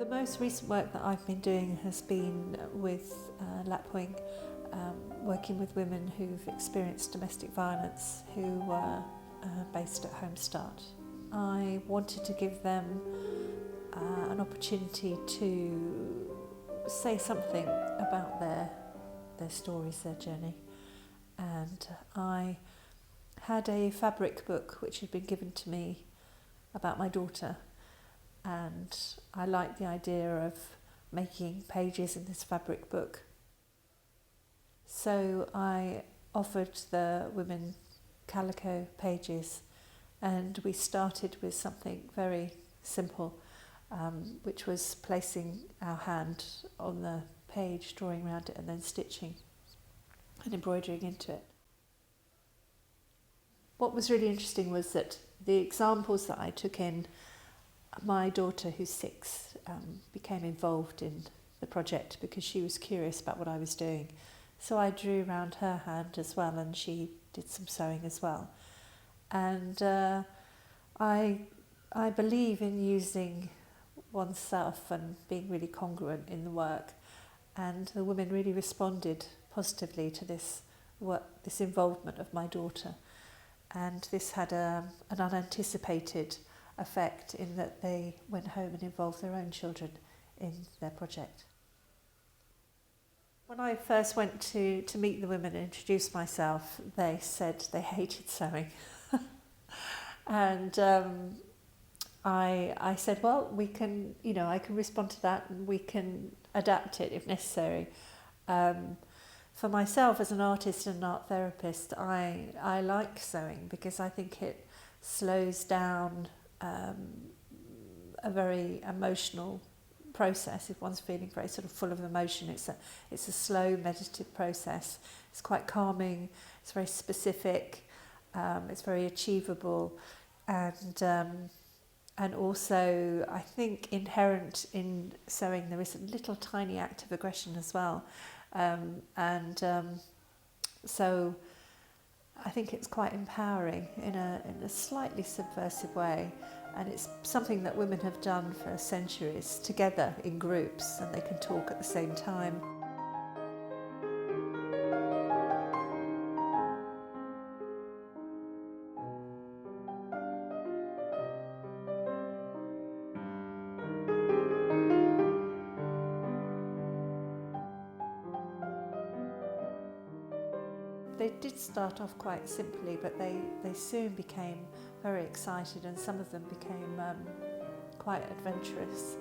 most recent work that I've been doing has been with Lapwing, working with women who've experienced domestic violence who were based at Home Start. I wanted to give them an opportunity to say something about their stories, their journey. And I had a fabric book which had been given to me about my daughter, and I liked the idea of making pages in this fabric book. So I offered the women calico pages, and we started with something very simple, which was placing our hand on the page, drawing around it and then stitching and embroidering into it. What was really interesting was that the examples that I took in, my daughter, who's 6, became involved in the project because she was curious about what I was doing. So I drew around her hand as well, and she did some sewing as well. And I believe in using oneself and being really congruent in the work. And the women really responded positively to this involvement of my daughter. And this had an unanticipated effect in that they went home and involved their own children in their project. When I first went to meet the women and introduce myself, they said they hated sewing. And I said, well, we can, I can respond to that and we can adapt it if necessary. For myself as an artist and an art therapist, I like sewing because I think it slows down a very emotional process. If one's feeling very sort of full of emotion, it's a slow meditative process. It's quite calming, it's very specific, it's very achievable, and also I think inherent in sewing there is a little tiny act of aggression as well. So I think it's quite empowering in a slightly subversive way, and it's something that women have done for centuries together in groups, and they can talk at the same time. They did start off quite simply, but they soon became very excited, and some of them became quite adventurous.